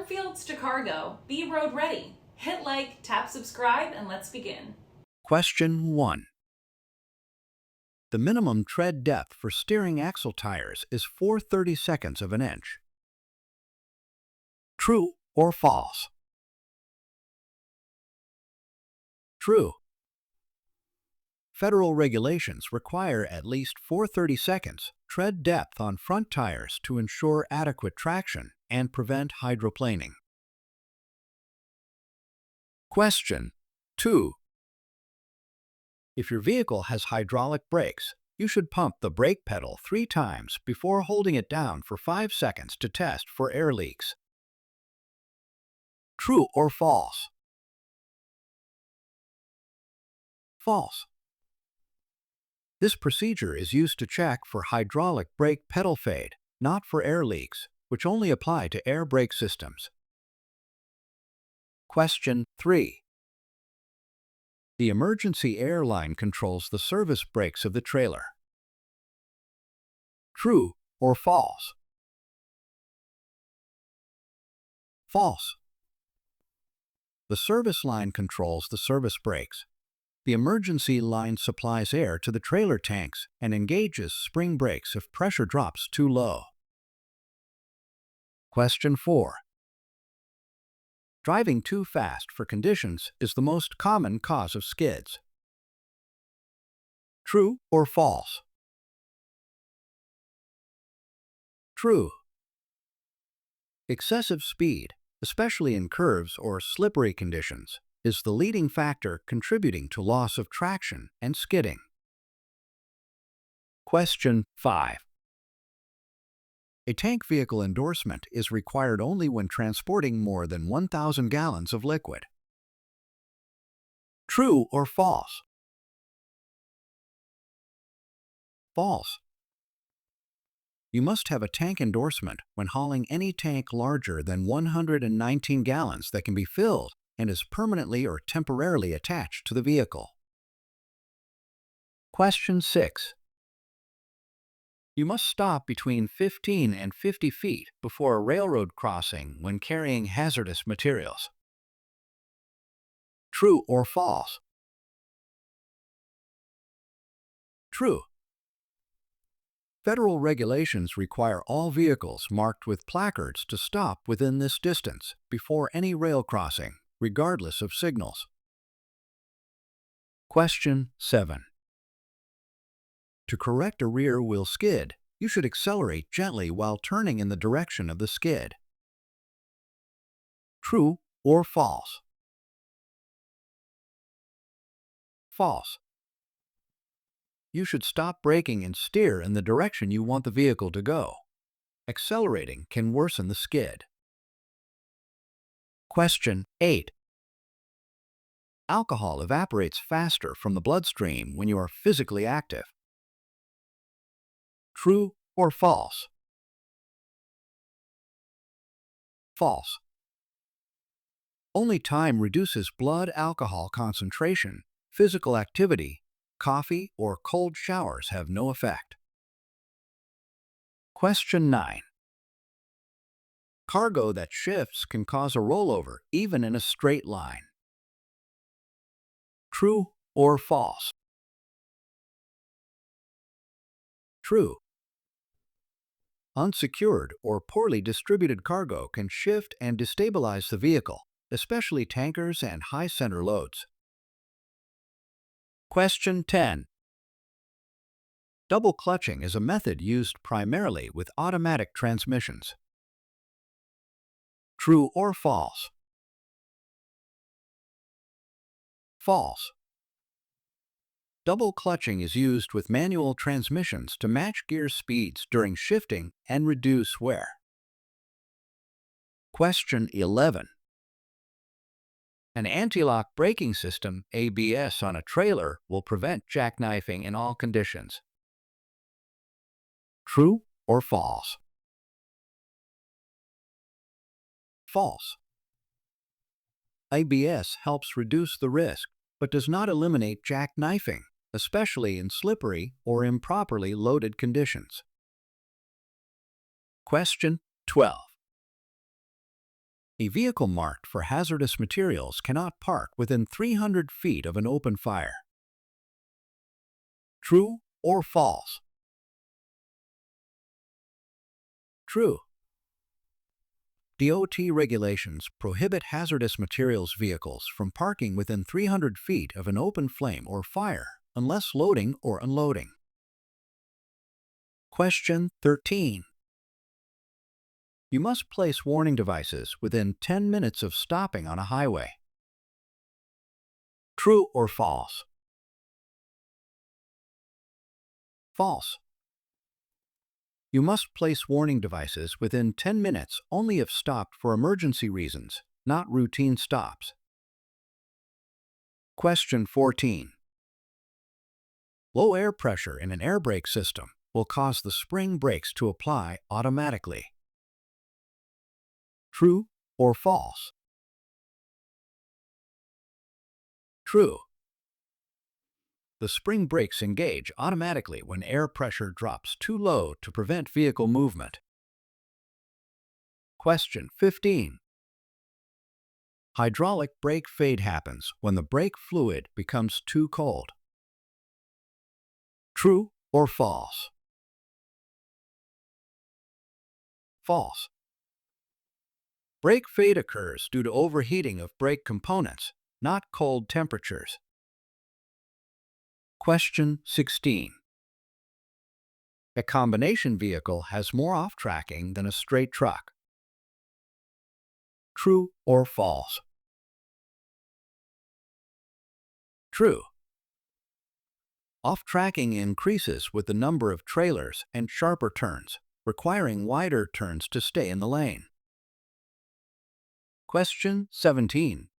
Cornfields to cargo, be road ready. Hit like, tap subscribe, and let's begin. Question 1. The minimum tread depth for steering axle tires is 4/32 of an inch. True or false? True. Federal regulations require at least 4/32 tread depth on front tires to ensure adequate traction and prevent hydroplaning. Question 2. If your vehicle has hydraulic brakes, you should pump the brake pedal 3 times before holding it down for 5 seconds to test for air leaks. True or false? False. This procedure is used to check for hydraulic brake pedal fade, not for air leaks, which only apply to air brake systems. Question 3. The emergency air line controls the service brakes of the trailer. True or false? False. The service line controls the service brakes. The emergency line supplies air to the trailer tanks and engages spring brakes if pressure drops too low. Question 4. Driving too fast for conditions is the most common cause of skids. True or false? True. Excessive speed, especially in curves or slippery conditions, is the leading factor contributing to loss of traction and skidding. Question 5. A tank vehicle endorsement is required only when transporting more than 1,000 gallons of liquid. True or false? False. You must have a tank endorsement when hauling any tank larger than 119 gallons that can be filled and is permanently or temporarily attached to the vehicle. Question 6. You must stop between 15 and 50 feet before a railroad crossing when carrying hazardous materials. True or false? True. Federal regulations require all vehicles marked with placards to stop within this distance before any rail crossing, regardless of signals. Question 7. To correct a rear wheel skid, you should accelerate gently while turning in the direction of the skid. True or false? False. You should stop braking and steer in the direction you want the vehicle to go. Accelerating can worsen the skid. Question 8. Alcohol evaporates faster from the bloodstream when you are physically active. True or false? False. Only time reduces blood alcohol concentration. Physical activity, coffee, or cold showers have no effect. Question 9. Cargo that shifts can cause a rollover even in a straight line. True or false? True. Unsecured or poorly distributed cargo can shift and destabilize the vehicle, especially tankers and high center loads. Question 10. Double clutching is a method used primarily with automatic transmissions. True or false? False. Double clutching is used with manual transmissions to match gear speeds during shifting and reduce wear. Question 11. An anti-lock braking system, ABS, on a trailer will prevent jackknifing in all conditions. True or false? False. ABS helps reduce the risk, but does not eliminate jackknifing, especially in slippery or improperly loaded conditions. Question 12. A vehicle marked for hazardous materials cannot park within 300 feet of an open fire. True or false? True. DOT regulations prohibit hazardous materials vehicles from parking within 300 feet of an open flame or fire unless loading or unloading. Question 13. You must place warning devices within 10 minutes of stopping on a highway. True or false? False. You must place warning devices within 10 minutes only if stopped for emergency reasons, not routine stops. Question 14. Low air pressure in an air brake system will cause the spring brakes to apply automatically. True or false? True. The spring brakes engage automatically when air pressure drops too low to prevent vehicle movement. Question 15. Hydraulic brake fade happens when the brake fluid becomes too cold. True or false? False. Brake fade occurs due to overheating of brake components, not cold temperatures. Question 16. A combination vehicle has more off-tracking than a straight truck. True or false? True. Off-tracking increases with the number of trailers and sharper turns, requiring wider turns to stay in the lane. Question 17.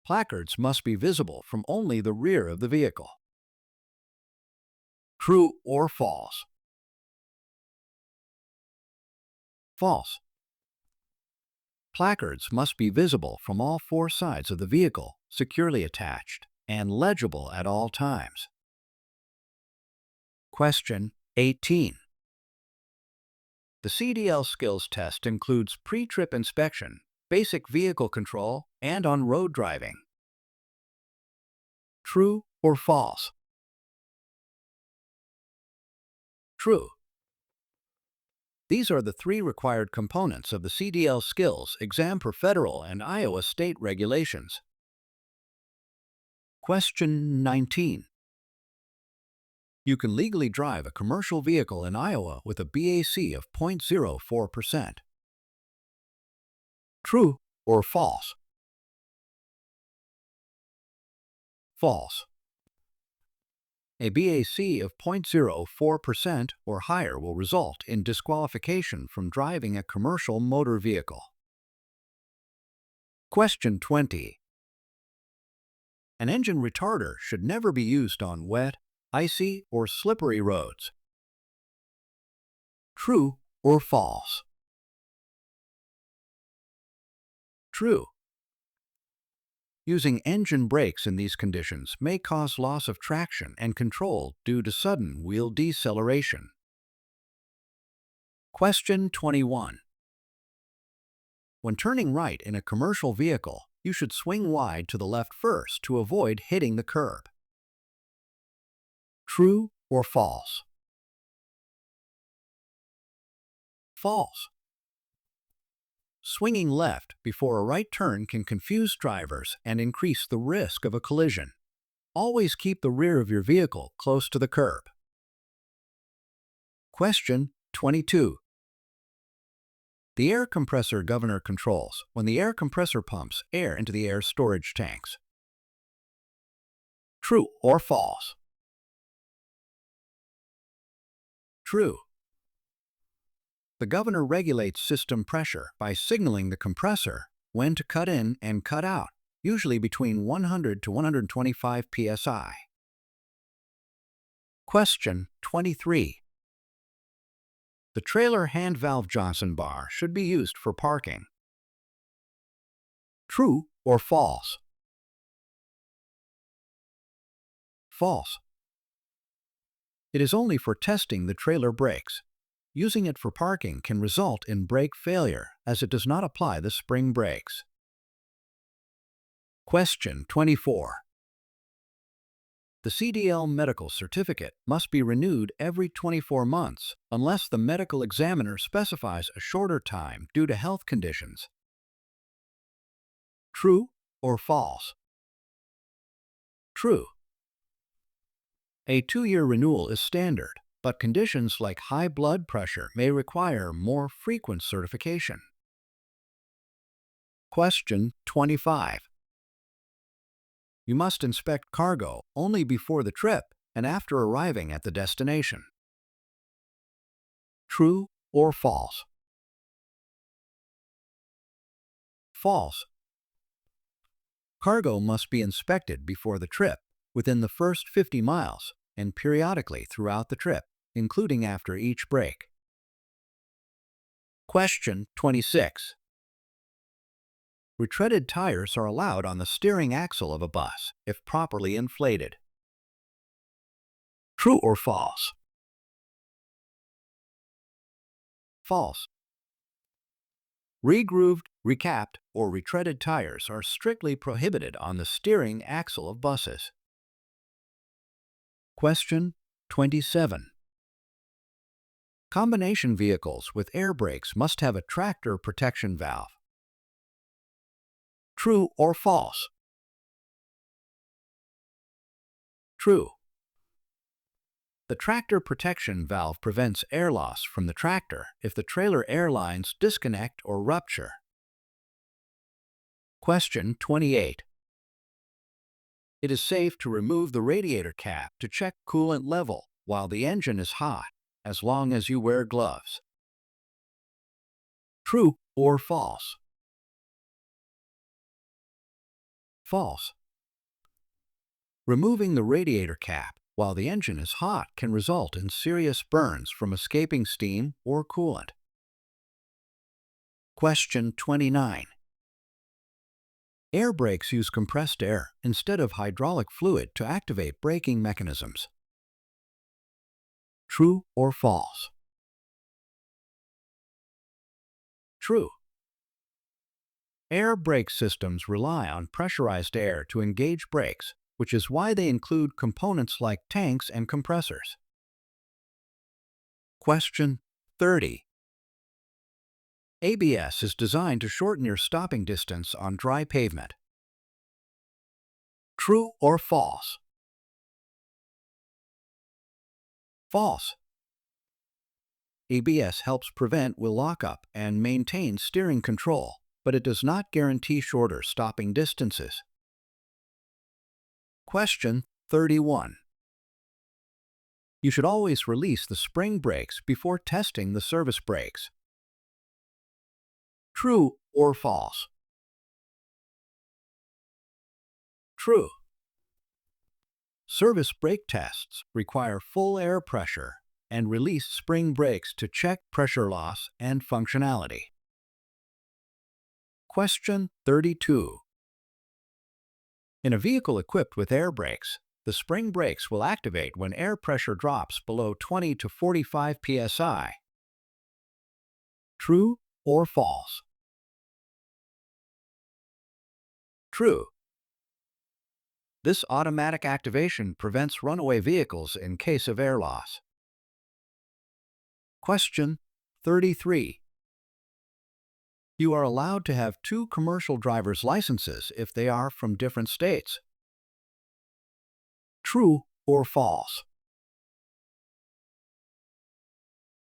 Placards must be visible from only the rear of the vehicle. True or false? False. Placards must be visible from all four sides of the vehicle, securely attached, and legible at all times. Question 18. The CDL skills test includes pre-trip inspection, basic vehicle control, and on-road driving. True or false? True. These are the three required components of the CDL skills exam per federal and Iowa state regulations. Question 19. You can legally drive a commercial vehicle in Iowa with a BAC of 0.04%. True or false? False. A BAC of 0.04% or higher will result in disqualification from driving a commercial motor vehicle. Question 20. An engine retarder should never be used on wet, icy, or slippery roads. True or false? True. Using engine brakes in these conditions may cause loss of traction and control due to sudden wheel deceleration. Question 21. When turning right in a commercial vehicle, you should swing wide to the left first to avoid hitting the curb. True or false? False. Swinging left before a right turn can confuse drivers and increase the risk of a collision. Always keep the rear of your vehicle close to the curb. Question 22. The air compressor governor controls when the air compressor pumps air into the air storage tanks. True or false? True. The governor regulates system pressure by signaling the compressor when to cut in and cut out, usually between 100 to 125 psi. Question 23. The trailer hand valve Johnson bar should be used for parking. True or false? False. It is only for testing the trailer brakes. using it for parking can result in brake failure as it does not apply the spring brakes. Question 24. The CDL medical certificate must be renewed every 24 months unless the medical examiner specifies a shorter time due to health conditions. True or false? True. A 2-year renewal is standard, but conditions like high blood pressure may require more frequent certification. Question 25. You must inspect cargo only before the trip and after arriving at the destination. True or false? False. Cargo must be inspected before the trip, within the first 50 miles, and periodically throughout the trip, including after each break. Question 26. Retreaded tires are allowed on the steering axle of a bus if properly inflated. True or false? False. Regrooved, recapped, or retreaded tires are strictly prohibited on the steering axle of buses. Question 27. Combination vehicles with air brakes must have a tractor protection valve. True or false? True. The tractor protection valve prevents air loss from the tractor if the trailer air lines disconnect or rupture. Question 28. It is safe to remove the radiator cap to check coolant level while the engine is hot, as long as you wear gloves. True or false? False. Removing the radiator cap while the engine is hot can result in serious burns from escaping steam or coolant. Question 29. Air brakes use compressed air instead of hydraulic fluid to activate braking mechanisms. True or false? True. Air brake systems rely on pressurized air to engage brakes, which is why they include components like tanks and compressors. Question 30. ABS is designed to shorten your stopping distance on dry pavement. True or false? False. ABS helps prevent wheel lockup and maintain steering control, but it does not guarantee shorter stopping distances. Question 31. You should always release the spring brakes before testing the service brakes. True or false? True. Service brake tests require full air pressure and release spring brakes to check pressure loss and functionality. Question 32. In a vehicle equipped with air brakes, the spring brakes will activate when air pressure drops below 20 to 45 psi. True or false? True. This automatic activation prevents runaway vehicles in case of air loss. Question 33. You are allowed to have 2 commercial driver's licenses if they are from different states. True or false?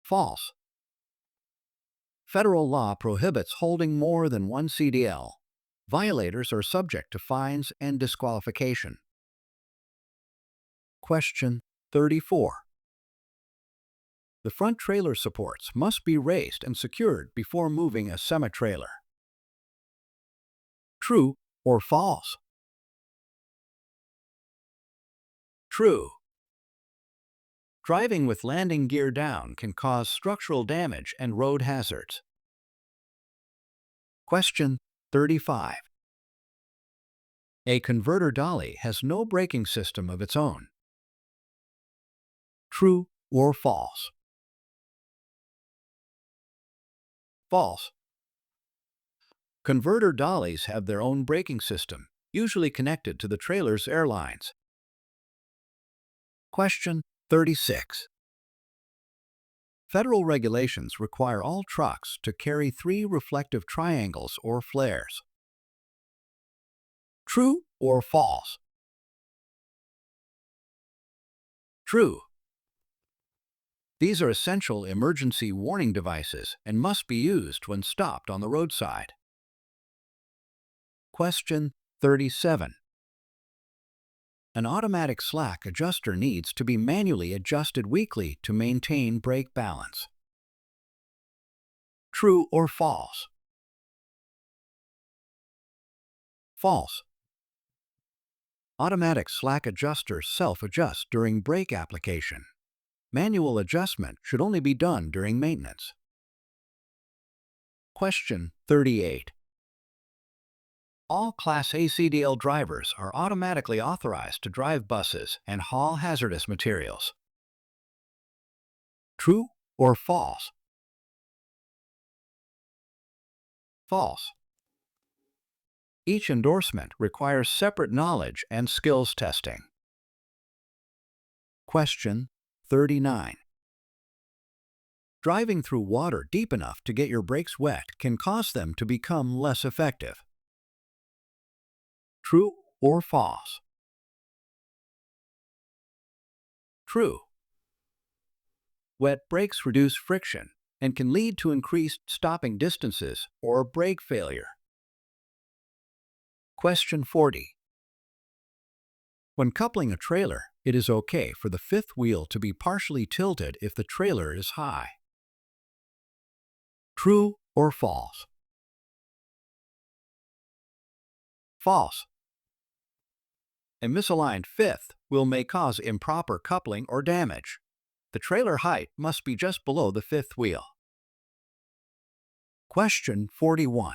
False. Federal law prohibits holding more than one CDL. Violators are subject to fines and disqualification. Question 34. The front trailer supports must be raised and secured before moving a semi-trailer. True or false? True. Driving with landing gear down can cause structural damage and road hazards. Question 35. A converter dolly has no braking system of its own. True or false? False. Converter dollies have their own braking system, usually connected to the trailer's airlines. Question 36. Federal regulations require all trucks to carry 3 reflective triangles or flares. True or false? True. These are essential emergency warning devices and must be used when stopped on the roadside. Question 37. An automatic slack adjuster needs to be manually adjusted weekly to maintain brake balance. True or false? False. Automatic slack adjusters self-adjust during brake application. Manual adjustment should only be done during maintenance. Question 38. All Class A CDL drivers are automatically authorized to drive buses and haul hazardous materials. True or false? False. Each endorsement requires separate knowledge and skills testing. Question 39. Driving through water deep enough to get your brakes wet can cause them to become less effective. True or false? True. Wet brakes reduce friction and can lead to increased stopping distances or brake failure. Question 40. When coupling a trailer, it is okay for the 5th wheel to be partially tilted if the trailer is high. True or false? False. A misaligned 5th wheel may cause improper coupling or damage. The trailer height must be just below the 5th wheel. Question 41.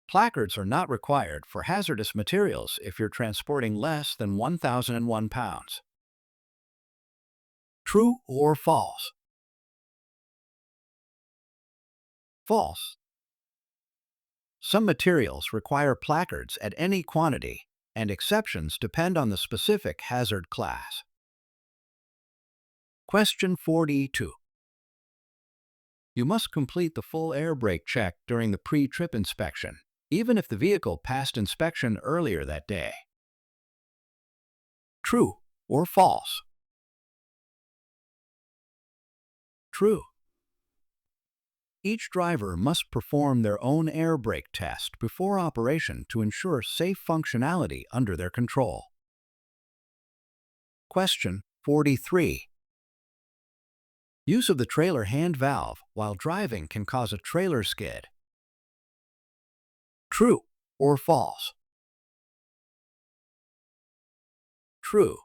Placards are not required for hazardous materials if you're transporting less than 1,001 pounds. True or false? False. Some materials require placards at any quantity, and exceptions depend on the specific hazard class. Question 42. You must complete the full air brake check during the pre-trip inspection, even if the vehicle passed inspection earlier that day. True or false? True. Each driver must perform their own air brake test before operation to ensure safe functionality under their control. Question 43. Use of the trailer hand valve while driving can cause a trailer skid. True or false? True.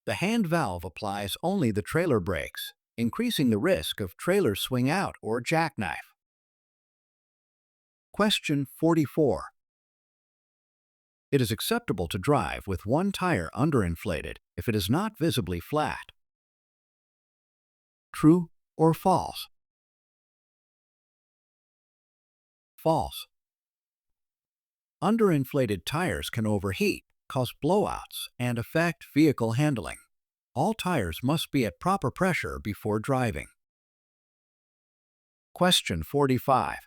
The hand valve applies only the trailer brakes, increasing the risk of trailer swing out or jackknife. Question 44. It is acceptable to drive with one tire underinflated if it is not visibly flat. True or false? False. Underinflated tires can overheat, cause blowouts, and affect vehicle handling. All tires must be at proper pressure before driving. Question 45.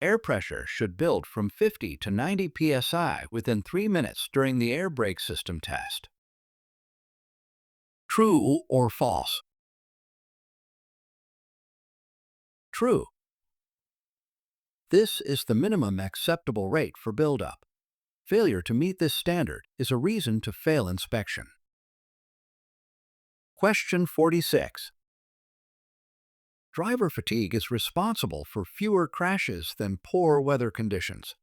Air pressure should build from 50 to 90 psi within 3 minutes during the air brake system test. True or false? True. This is the minimum acceptable rate for buildup. Failure to meet this standard is a reason to fail inspection. Question 46. Driver fatigue is responsible for fewer crashes than poor weather conditions.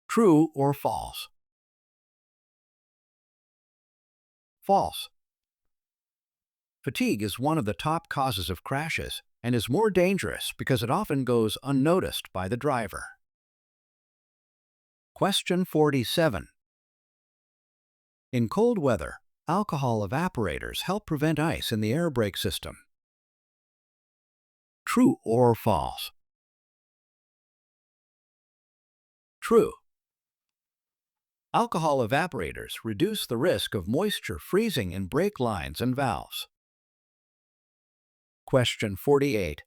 True or false? False. Fatigue is one of the top causes of crashes and is more dangerous because it often goes unnoticed by the driver. Question 47. In cold weather, Alcohol evaporators help prevent ice in the air brake system. True or false? True. Alcohol evaporators reduce the risk of moisture freezing in brake lines and valves. Question 48.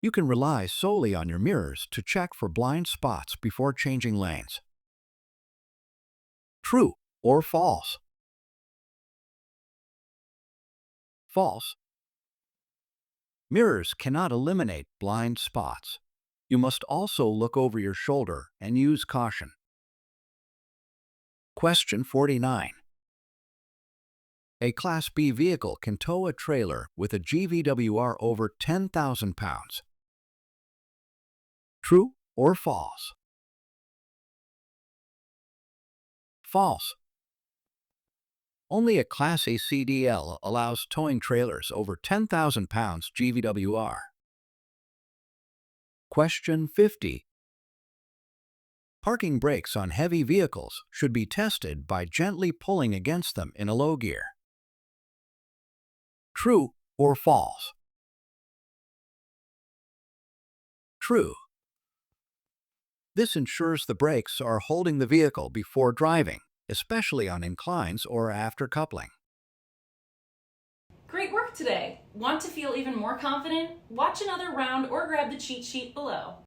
You can rely solely on your mirrors to check for blind spots before changing lanes. True or false? False. Mirrors cannot eliminate blind spots. You must also look over your shoulder and use caution. Question 49. A Class B vehicle can tow a trailer with a GVWR over 10,000 pounds. True or false? False. Only a Class A CDL allows towing trailers over 10,000 pounds GVWR. Question 50. Parking brakes on heavy vehicles should be tested by gently pulling against them in a low gear. True or false? True. This ensures the brakes are holding the vehicle before driving, especially on inclines or after coupling. Great work today! Want to feel even more confident? Watch another round or grab the cheat sheet below.